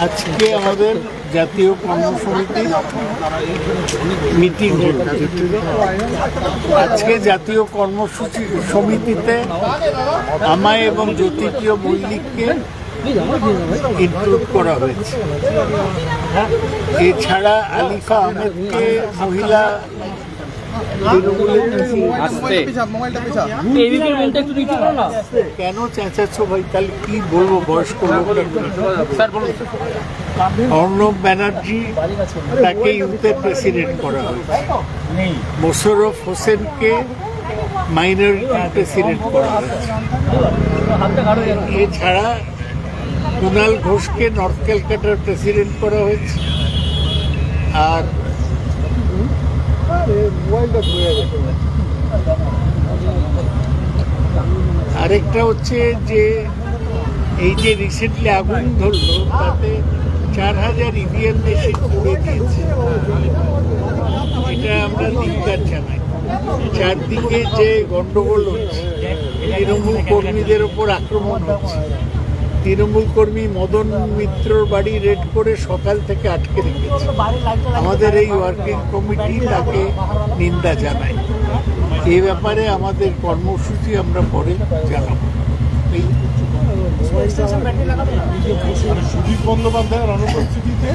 আজকে আমাদের জাতীয় কর্মসমিতির মিটিং হচ্ছে। আজকে জাতীয় কর্মসূচি সমিতিতে আমায় এবং জ্যোতিপ্রিয় মল্লিককে ইনক্লুড করা হয়েছে। এছাড়া আলিফা আহমেদকে মহিলা কেন চেঁচাচ্ছ ভাই? তাহলে কি বলবো? বয়স্ক লোকরা। অর্ণব ব্যানার্জি তাকে ইউথের প্রেসিডেন্ট করা হয়েছে। মোশাররফ হোসেনকে মাইনরিটি প্রেসিডেন্ট করা হয়েছে। এছাড়া কুণাল ঘোষকে নর্থ ক্যালকাটার প্রেসিডেন্ট করা হয়েছে। আর আরেকটা হচ্ছে যে এই যে রিসেন্টলি আগুন ধরলো তাতে 4000 ইভিএম মেশিন পুড়ে দিয়েছে। এটা আমরা ধিক্কার জানাই। চারদিকে যে গন্ডগোল হচ্ছে, তৃণমূল কর্মীদের ওপর আক্রমণ হচ্ছে, তৃণমূল কর্মী মদন মিত্রর বাড়ি রেড করে সকাল থেকে আটকে রেখেছে। আমাদের এই ওয়ার্কিং কমিটি তাকে নিন্দা জানায়। এই ব্যাপারে আমাদের কর্মসূচি আমরা পরে জানাবো। সুদীপ বন্দ্যোপাধ্যায়ের অনুপস্থিতিতে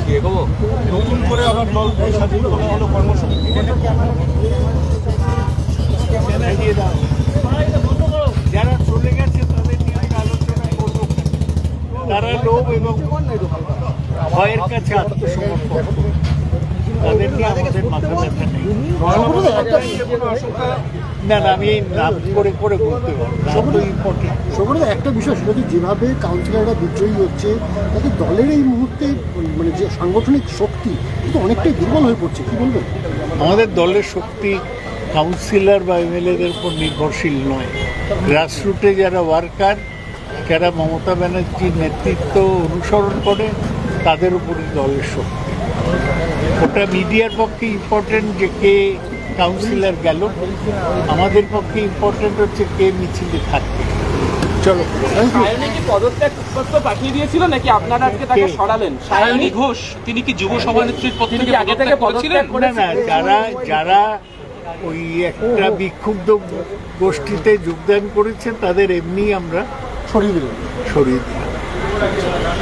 নতুন করে আবার দল স্বাধীন করা হলো কর্মসূচি। যারা চলে গেছে তাদের নিয়ে আলোচনা করবো। তারা লোভ এবং ভয়ের কাছে আত্মসমর্পণ করে। তাদের নিয়ে আমাদের মাথা ব্যথা নেই। না না, আমি এই নাম করে করে বলতে পারবো। ইম্পর্টেন্ট একটা বিষয়, সেটা হচ্ছে যেভাবে কাউন্সিলররা বিদ্রোহী হচ্ছে তাতে দলের এই মুহূর্তে মানে যে সাংগঠনিক শক্তি কিন্তু অনেকটাই দুর্বল হয়ে পড়ছে। কি বলবেন? আমাদের দলের শক্তি কাউন্সিলর বা এমএলএদের উপর নির্ভরশীল নয়। গ্রাসরুটে যারা ওয়ার্কার, যারা মমতা ব্যানার্জির নেতৃত্ব অনুসরণ করে, তাদের উপরই দলের শক্তি। ওটা মিডিয়ার পক্ষে ইম্পর্টেন্ট যে কে কাউন্সিলর গেল, আমাদের পক্ষে ইম্পর্টেন্ট হচ্ছে কে মিছিলে থাকবে। চলো। পদত্যাগপত্র পাঠিয়ে দিয়েছিল নাকি আপনারা আজকে তাকে সরালেন? সায়নী ঘোষ তিনি কি যুব সভানেত্রীর পদ থেকে আগে থেকে পদত্যাগ না না, যারা ওই একটা বিক্ষুব্ধ গোষ্ঠীতে যোগদান করেছে তাদের এমনি আমরা সরিয়ে দিলাম।